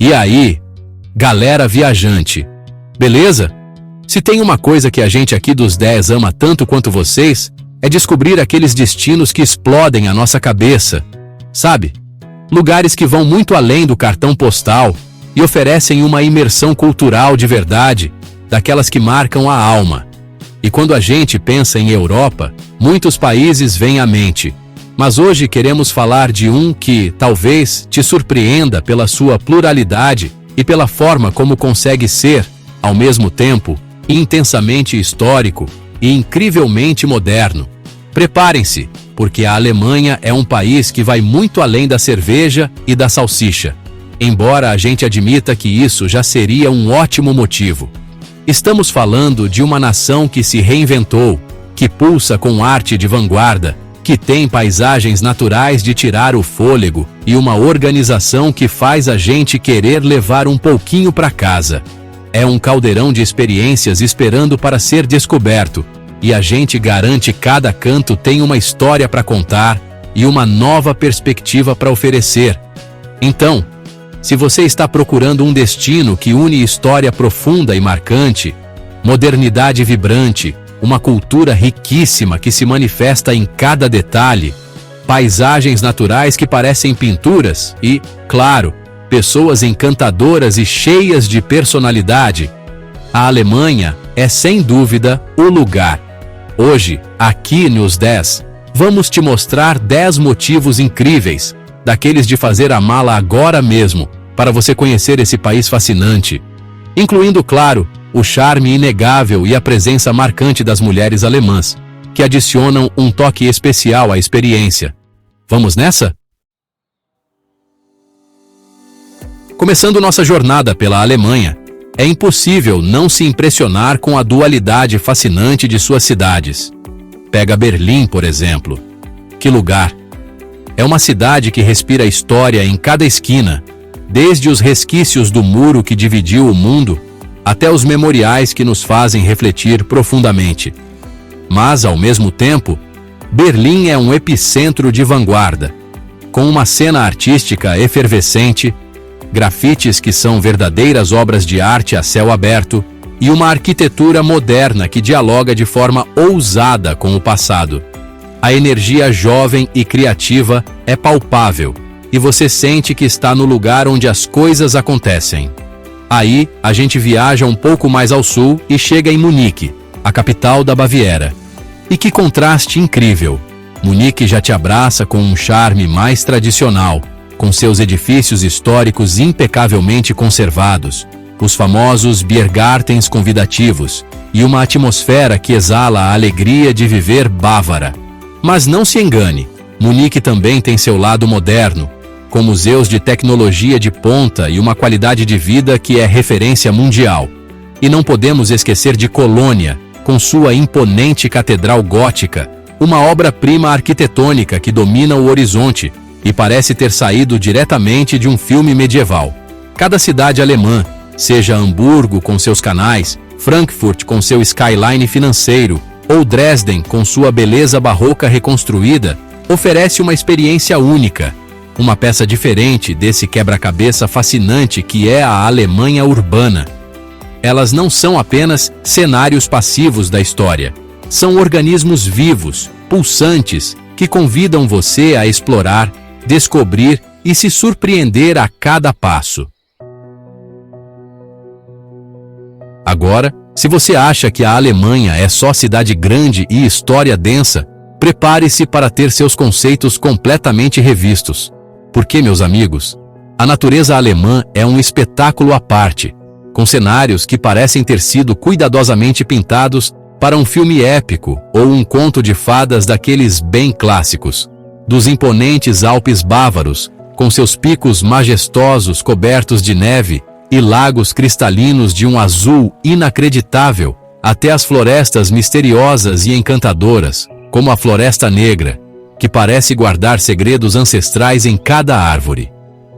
E aí, galera viajante, beleza? Se tem uma coisa que a gente aqui dos 10 ama tanto quanto vocês, é descobrir aqueles destinos que explodem a nossa cabeça, sabe? Lugares que vão muito além do cartão postal e oferecem uma imersão cultural de verdade, daquelas que marcam a alma. E quando a gente pensa em Europa, muitos países vêm à mente. Mas hoje queremos falar de um que, talvez, te surpreenda pela sua pluralidade e pela forma como consegue ser, ao mesmo tempo, intensamente histórico e incrivelmente moderno. Preparem-se, porque a Alemanha é um país que vai muito além da cerveja e da salsicha. Embora a gente admita que isso já seria um ótimo motivo. Estamos falando de uma nação que se reinventou, que pulsa com arte de vanguarda, que tem paisagens naturais de tirar o fôlego e uma organização que faz a gente querer levar um pouquinho para casa. É um caldeirão de experiências esperando para ser descoberto, e a gente garante cada canto tem uma história para contar e uma nova perspectiva para oferecer. Então, se você está procurando um destino que une história profunda e marcante, modernidade vibrante, uma cultura riquíssima que se manifesta em cada detalhe, paisagens naturais que parecem pinturas e, claro, pessoas encantadoras e cheias de personalidade, a Alemanha é sem dúvida o lugar. Hoje, aqui nos 10, vamos te mostrar 10 motivos incríveis, daqueles de fazer a mala agora mesmo, para você conhecer esse país fascinante, incluindo, claro, o charme inegável e a presença marcante das mulheres alemãs, que adicionam um toque especial à experiência. Vamos nessa? Começando nossa jornada pela Alemanha, é impossível não se impressionar com a dualidade fascinante de suas cidades. Pega Berlim, por exemplo. Que lugar! É uma cidade que respira história em cada esquina, desde os resquícios do muro que dividiu o mundo, até os memoriais que nos fazem refletir profundamente. Mas, ao mesmo tempo, Berlim é um epicentro de vanguarda, com uma cena artística efervescente, grafites que são verdadeiras obras de arte a céu aberto e uma arquitetura moderna que dialoga de forma ousada com o passado. A energia jovem e criativa é palpável e você sente que está no lugar onde as coisas acontecem. Aí, a gente viaja um pouco mais ao sul e chega em Munique, a capital da Baviera. E que contraste incrível! Munique já te abraça com um charme mais tradicional, com seus edifícios históricos impecavelmente conservados, os famosos Biergartens convidativos e uma atmosfera que exala a alegria de viver bávara. Mas não se engane, Munique também tem seu lado moderno, com museus de tecnologia de ponta e uma qualidade de vida que é referência mundial. E não podemos esquecer de Colônia, com sua imponente catedral gótica, uma obra-prima arquitetônica que domina o horizonte e parece ter saído diretamente de um filme medieval. Cada cidade alemã, seja Hamburgo com seus canais, Frankfurt com seu skyline financeiro, ou Dresden com sua beleza barroca reconstruída, oferece uma experiência única, uma peça diferente desse quebra-cabeça fascinante que é a Alemanha urbana. Elas não são apenas cenários passivos da história. São organismos vivos, pulsantes, que convidam você a explorar, descobrir e se surpreender a cada passo. Agora, se você acha que a Alemanha é só cidade grande e história densa, prepare-se para ter seus conceitos completamente revistos. Porque, meus amigos, a natureza alemã é um espetáculo à parte, com cenários que parecem ter sido cuidadosamente pintados para um filme épico ou um conto de fadas daqueles bem clássicos. Dos imponentes Alpes bávaros, com seus picos majestosos cobertos de neve e lagos cristalinos de um azul inacreditável, até as florestas misteriosas e encantadoras, como a Floresta Negra, que parece guardar segredos ancestrais em cada árvore.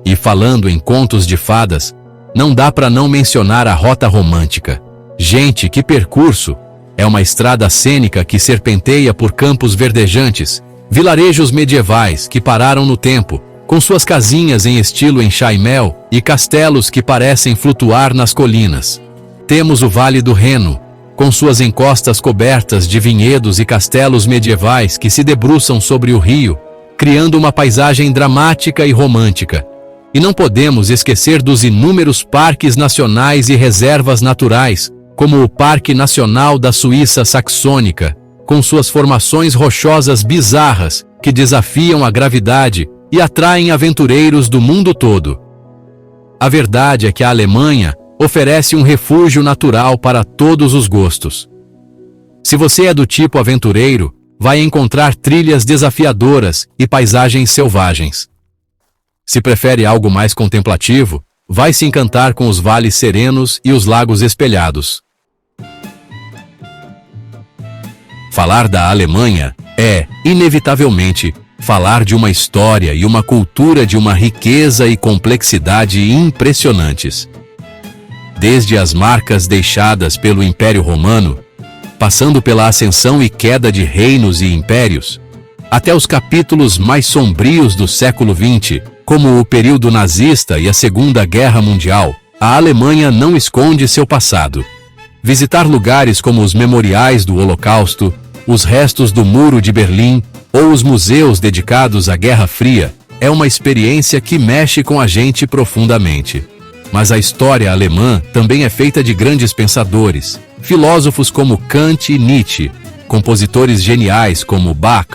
E falando em contos de fadas, não dá para não mencionar a Rota Romântica. Gente, que percurso! É uma estrada cênica que serpenteia por campos verdejantes, vilarejos medievais que pararam no tempo com suas casinhas em estilo enxaimel e castelos que parecem flutuar nas colinas. Temos o Vale do Reno, com suas encostas cobertas de vinhedos e castelos medievais que se debruçam sobre o rio, criando uma paisagem dramática e romântica. E não podemos esquecer dos inúmeros parques nacionais e reservas naturais, como o Parque Nacional da Suíça Saxônica, com suas formações rochosas bizarras que desafiam a gravidade e atraem aventureiros do mundo todo. A verdade é que a Alemanha oferece um refúgio natural para todos os gostos. Se você é do tipo aventureiro, vai encontrar trilhas desafiadoras e paisagens selvagens. Se prefere algo mais contemplativo, vai se encantar com os vales serenos e os lagos espelhados. Falar da Alemanha é, inevitavelmente, falar de uma história e uma cultura de uma riqueza e complexidade impressionantes. Desde as marcas deixadas pelo Império Romano, passando pela ascensão e queda de reinos e impérios, até os capítulos mais sombrios do século XX, como o período nazista e a Segunda Guerra Mundial, a Alemanha não esconde seu passado. Visitar lugares como os memoriais do Holocausto, os restos do Muro de Berlim ou os museus dedicados à Guerra Fria é uma experiência que mexe com a gente profundamente. Mas a história alemã também é feita de grandes pensadores, filósofos como Kant e Nietzsche, compositores geniais como Bach,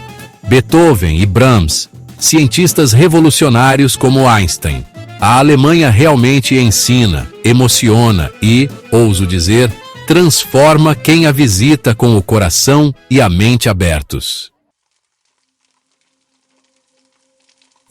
Beethoven e Brahms, cientistas revolucionários como Einstein. A Alemanha realmente ensina, emociona e, ouso dizer, transforma quem a visita com o coração e a mente abertos.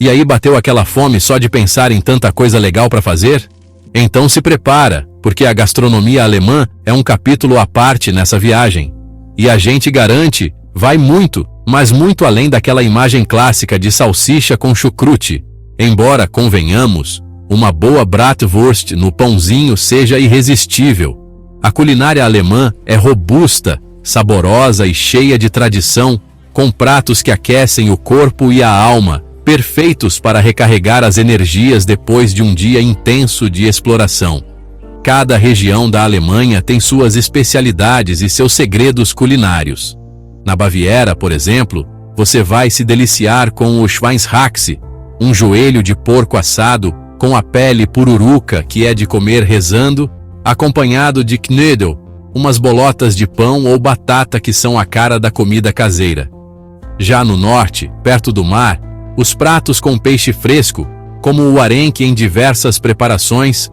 E aí bateu aquela fome só de pensar em tanta coisa legal para fazer? Então se prepara, porque a gastronomia alemã é um capítulo à parte nessa viagem. E a gente garante, vai muito, mas muito além daquela imagem clássica de salsicha com chucrute. Embora, convenhamos, uma boa bratwurst no pãozinho seja irresistível. A culinária alemã é robusta, saborosa e cheia de tradição, com pratos que aquecem o corpo e a alma, perfeitos para recarregar as energias depois de um dia intenso de exploração. Cada região da Alemanha tem suas especialidades e seus segredos culinários. Na Baviera, por exemplo, você vai se deliciar com o Schweinshaxe, um joelho de porco assado com a pele pururuca que é de comer rezando, acompanhado de Knödel, umas bolotas de pão ou batata que são a cara da comida caseira. Já no norte, perto do mar, os pratos com peixe fresco, como o arenque em diversas preparações,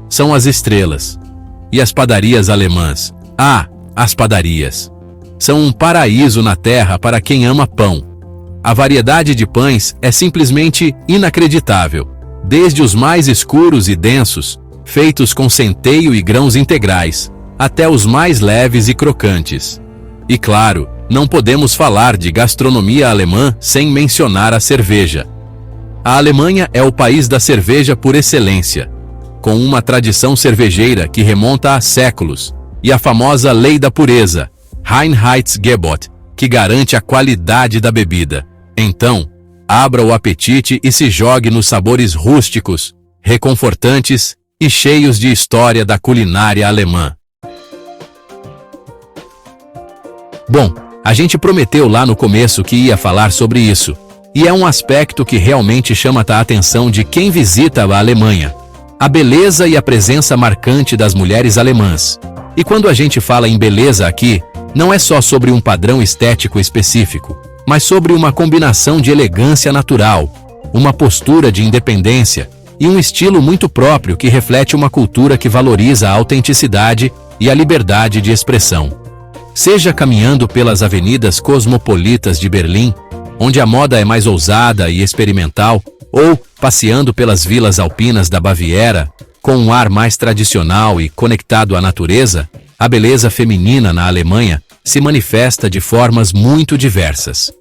são as estrelas. E as padarias alemãs? As padarias. São um paraíso na terra para quem ama pão. A variedade de pães é simplesmente inacreditável, desde os mais escuros e densos, feitos com centeio e grãos integrais, até os mais leves e crocantes. E claro, não podemos falar de gastronomia alemã sem mencionar a cerveja. A Alemanha é o país da cerveja por excelência, com uma tradição cervejeira que remonta a séculos, e a famosa Lei da Pureza, Reinheitsgebot, que garante a qualidade da bebida. Então, abra o apetite e se jogue nos sabores rústicos, reconfortantes e cheios de história da culinária alemã. Bom, a gente prometeu lá no começo que ia falar sobre isso, e é um aspecto que realmente chama a atenção de quem visita a Alemanha: a beleza e a presença marcante das mulheres alemãs. E quando a gente fala em beleza aqui, não é só sobre um padrão estético específico, mas sobre uma combinação de elegância natural, uma postura de independência e um estilo muito próprio que reflete uma cultura que valoriza a autenticidade e a liberdade de expressão. Seja caminhando pelas avenidas cosmopolitas de Berlim, onde a moda é mais ousada e experimental, ou passeando pelas vilas alpinas da Baviera, com um ar mais tradicional e conectado à natureza, a beleza feminina na Alemanha se manifesta de formas muito diversas.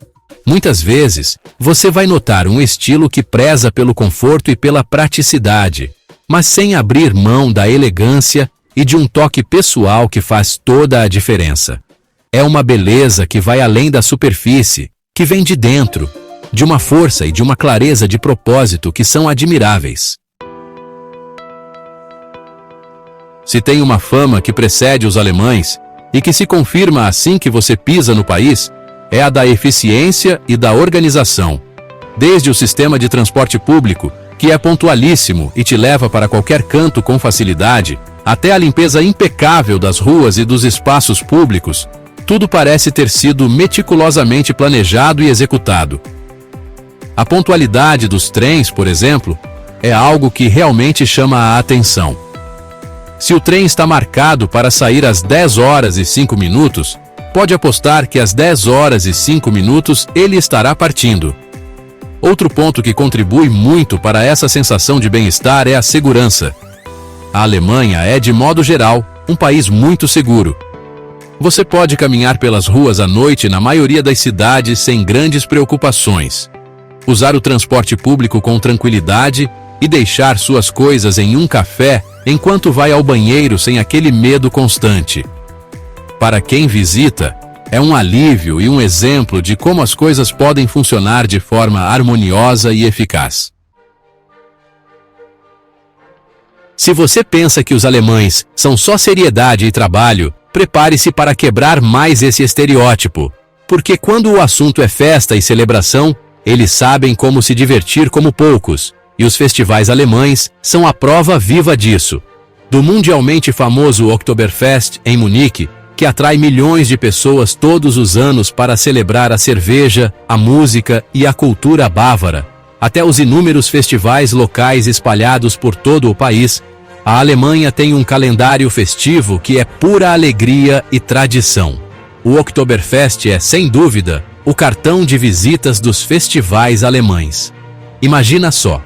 Muitas vezes, você vai notar um estilo que preza pelo conforto e pela praticidade, mas sem abrir mão da elegância e de um toque pessoal que faz toda a diferença. É uma beleza que vai além da superfície, que vem de dentro, de uma força e de uma clareza de propósito que são admiráveis. Se tem uma fama que precede os alemães e que se confirma assim que você pisa no país, é a da eficiência e da organização. Desde o sistema de transporte público, que é pontualíssimo e te leva para qualquer canto com facilidade, até a limpeza impecável das ruas e dos espaços públicos, tudo parece ter sido meticulosamente planejado e executado. A pontualidade dos trens, por exemplo, é algo que realmente chama a atenção. Se o trem está marcado para sair às 10 horas e 5 minutos, pode apostar que às 10 horas e 5 minutos ele estará partindo. Outro ponto que contribui muito para essa sensação de bem-estar é a segurança. A Alemanha é, de modo geral, um país muito seguro. Você pode caminhar pelas ruas à noite na maioria das cidades sem grandes preocupações. Usar o transporte público com tranquilidade e deixar suas coisas em um café enquanto vai ao banheiro sem aquele medo constante. Para quem visita, é um alívio e um exemplo de como as coisas podem funcionar de forma harmoniosa e eficaz. Se você pensa que os alemães são só seriedade e trabalho, prepare-se para quebrar mais esse estereótipo, porque quando o assunto é festa e celebração, eles sabem como se divertir como poucos, e os festivais alemães são a prova viva disso. Do mundialmente famoso Oktoberfest em Munique, que atrai milhões de pessoas todos os anos para celebrar a cerveja, a música e a cultura bávara, até os inúmeros festivais locais espalhados por todo o país, a Alemanha tem um calendário festivo que é pura alegria e tradição. O Oktoberfest é, sem dúvida, o cartão de visitas dos festivais alemães. Imagina só,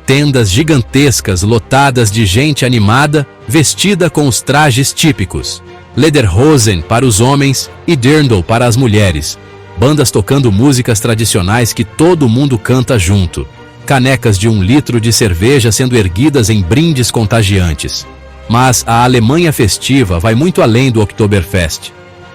tendas gigantescas lotadas de gente animada, vestida com os trajes típicos, Lederhosen para os homens e Dirndl para as mulheres, bandas tocando músicas tradicionais que todo mundo canta junto, canecas de 1 litro de cerveja sendo erguidas em brindes contagiantes. Mas a Alemanha festiva vai muito além do Oktoberfest.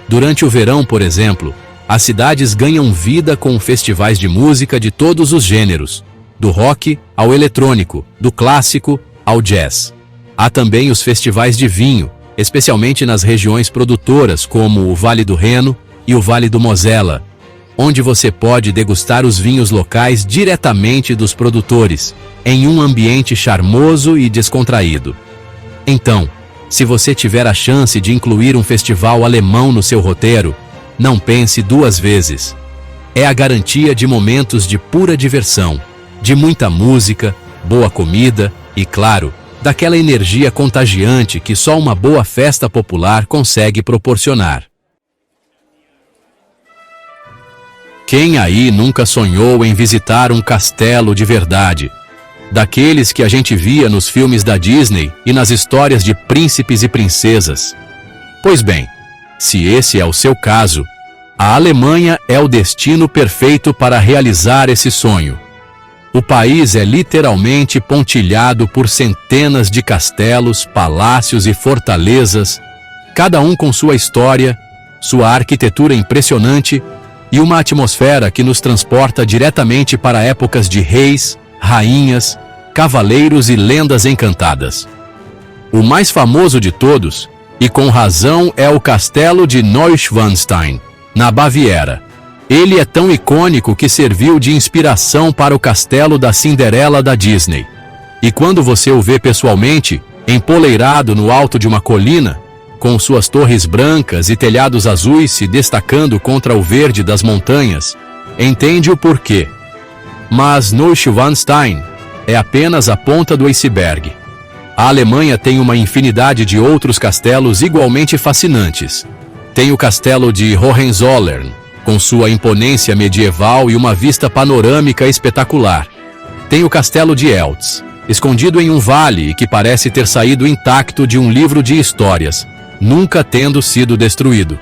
Durante o verão, por exemplo, as cidades ganham vida com festivais de música de todos os gêneros, do rock ao eletrônico, do clássico ao jazz. Há também os festivais de vinho, especialmente nas regiões produtoras como o Vale do Reno e o Vale do Mosela, onde você pode degustar os vinhos locais diretamente dos produtores, em um ambiente charmoso e descontraído. Então, se você tiver a chance de incluir um festival alemão no seu roteiro, não pense 2 vezes. É a garantia de momentos de pura diversão, de muita música, boa comida e, claro, daquela energia contagiante que só uma boa festa popular consegue proporcionar. Quem aí nunca sonhou em visitar um castelo de verdade? Daqueles que a gente via nos filmes da Disney e nas histórias de príncipes e princesas. Pois bem, se esse é o seu caso, a Alemanha é o destino perfeito para realizar esse sonho. O país é literalmente pontilhado por centenas de castelos, palácios e fortalezas, cada um com sua história, sua arquitetura impressionante e uma atmosfera que nos transporta diretamente para épocas de reis, rainhas, cavaleiros e lendas encantadas. O mais famoso de todos, e com razão, é o castelo de Neuschwanstein, na Baviera. Ele é tão icônico que serviu de inspiração para o castelo da Cinderela da Disney. E quando você o vê pessoalmente, empoleirado no alto de uma colina, com suas torres brancas e telhados azuis se destacando contra o verde das montanhas, entende o porquê. Mas Neuschwanstein é apenas a ponta do iceberg. A Alemanha tem uma infinidade de outros castelos igualmente fascinantes. Tem o castelo de Hohenzollern, com sua imponência medieval e uma vista panorâmica espetacular. Tem o castelo de Eltz, escondido em um vale e que parece ter saído intacto de um livro de histórias, nunca tendo sido destruído.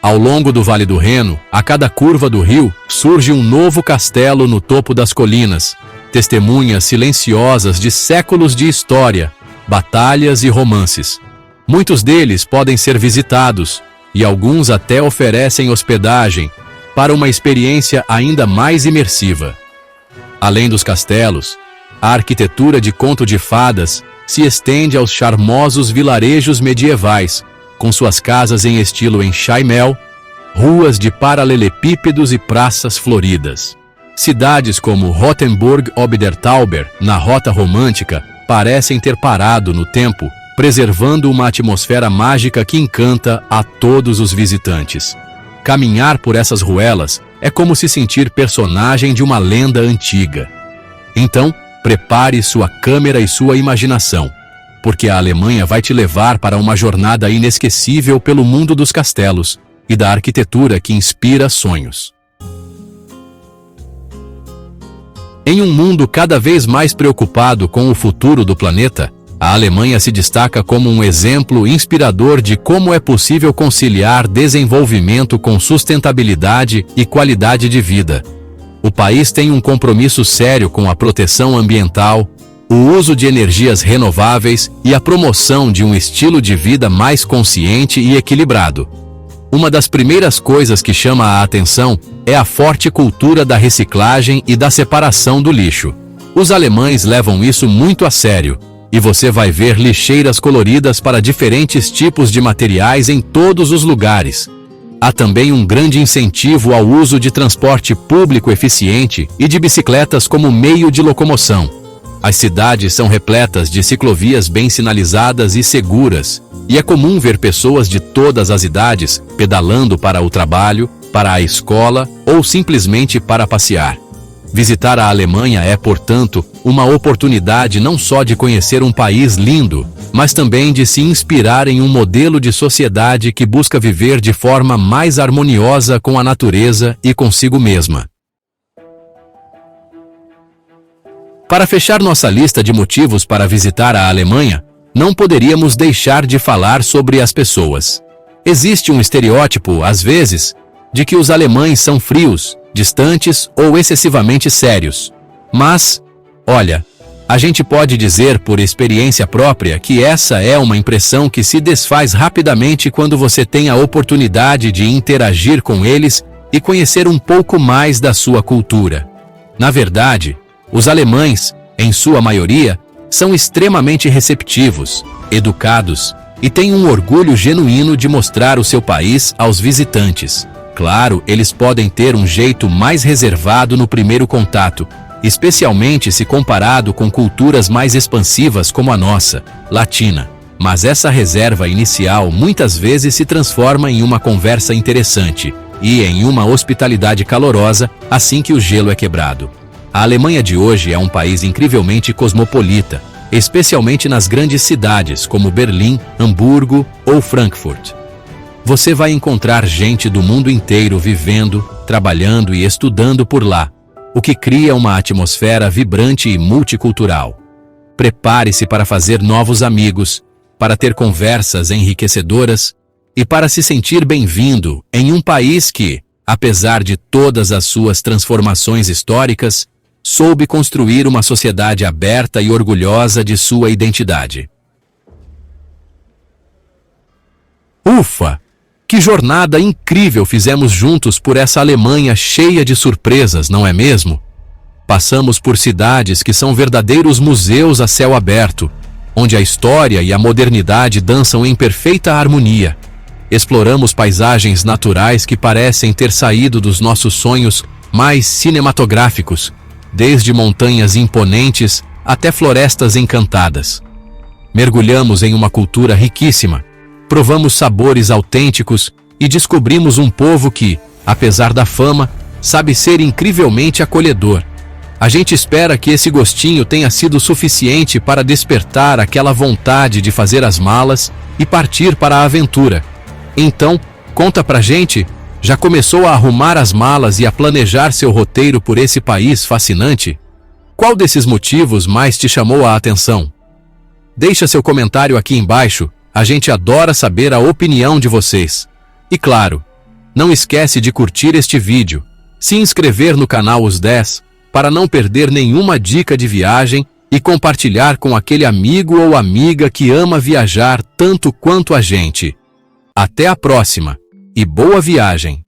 Ao longo do Vale do Reno, a cada curva do rio, surge um novo castelo no topo das colinas, testemunhas silenciosas de séculos de história, batalhas e romances. Muitos deles podem ser visitados, e alguns até oferecem hospedagem, para uma experiência ainda mais imersiva. Além dos castelos, a arquitetura de conto de fadas se estende aos charmosos vilarejos medievais, com suas casas em estilo enxaimel, ruas de paralelepípedos e praças floridas. Cidades como Rothenburg ob der Tauber, na Rota Romântica, parecem ter parado no tempo, preservando uma atmosfera mágica que encanta a todos os visitantes. Caminhar por essas ruelas é como se sentir personagem de uma lenda antiga. Então, prepare sua câmera e sua imaginação, porque a Alemanha vai te levar para uma jornada inesquecível pelo mundo dos castelos e da arquitetura que inspira sonhos. Em um mundo cada vez mais preocupado com o futuro do planeta, a Alemanha se destaca como um exemplo inspirador de como é possível conciliar desenvolvimento com sustentabilidade e qualidade de vida. O país tem um compromisso sério com a proteção ambiental, o uso de energias renováveis e a promoção de um estilo de vida mais consciente e equilibrado. Uma das primeiras coisas que chama a atenção é a forte cultura da reciclagem e da separação do lixo. Os alemães levam isso muito a sério, e você vai ver lixeiras coloridas para diferentes tipos de materiais em todos os lugares. Há também um grande incentivo ao uso de transporte público eficiente e de bicicletas como meio de locomoção. As cidades são repletas de ciclovias bem sinalizadas e seguras, e é comum ver pessoas de todas as idades pedalando para o trabalho, para a escola ou simplesmente para passear. Visitar a Alemanha é, portanto, uma oportunidade não só de conhecer um país lindo, mas também de se inspirar em um modelo de sociedade que busca viver de forma mais harmoniosa com a natureza e consigo mesma. Para fechar nossa lista de motivos para visitar a Alemanha, não poderíamos deixar de falar sobre as pessoas. Existe um estereótipo, às vezes, de que os alemães são frios, distantes ou excessivamente sérios. Mas, olha, a gente pode dizer por experiência própria que essa é uma impressão que se desfaz rapidamente quando você tem a oportunidade de interagir com eles e conhecer um pouco mais da sua cultura. Na verdade, os alemães, em sua maioria, são extremamente receptivos, educados e têm um orgulho genuíno de mostrar o seu país aos visitantes. Claro, eles podem ter um jeito mais reservado no primeiro contato, especialmente se comparado com culturas mais expansivas como a nossa, latina. Mas essa reserva inicial muitas vezes se transforma em uma conversa interessante e em uma hospitalidade calorosa assim que o gelo é quebrado. A Alemanha de hoje é um país incrivelmente cosmopolita, especialmente nas grandes cidades como Berlim, Hamburgo ou Frankfurt. Você vai encontrar gente do mundo inteiro vivendo, trabalhando e estudando por lá, o que cria uma atmosfera vibrante e multicultural. Prepare-se para fazer novos amigos, para ter conversas enriquecedoras e para se sentir bem-vindo em um país que, apesar de todas as suas transformações históricas, soube construir uma sociedade aberta e orgulhosa de sua identidade. Ufa! Que jornada incrível fizemos juntos por essa Alemanha cheia de surpresas, não é mesmo? Passamos por cidades que são verdadeiros museus a céu aberto, onde a história e a modernidade dançam em perfeita harmonia. Exploramos paisagens naturais que parecem ter saído dos nossos sonhos mais cinematográficos, desde montanhas imponentes até florestas encantadas. Mergulhamos em uma cultura riquíssima, provamos sabores autênticos e descobrimos um povo que, apesar da fama, sabe ser incrivelmente acolhedor. A gente espera que esse gostinho tenha sido suficiente para despertar aquela vontade de fazer as malas e partir para a aventura. Então, conta pra gente, já começou a arrumar as malas e a planejar seu roteiro por esse país fascinante? Qual desses motivos mais te chamou a atenção? Deixa seu comentário aqui embaixo, a gente adora saber a opinião de vocês. E claro, não esquece de curtir este vídeo, se inscrever no canal Os 10, para não perder nenhuma dica de viagem e compartilhar com aquele amigo ou amiga que ama viajar tanto quanto a gente. Até a próxima, e boa viagem!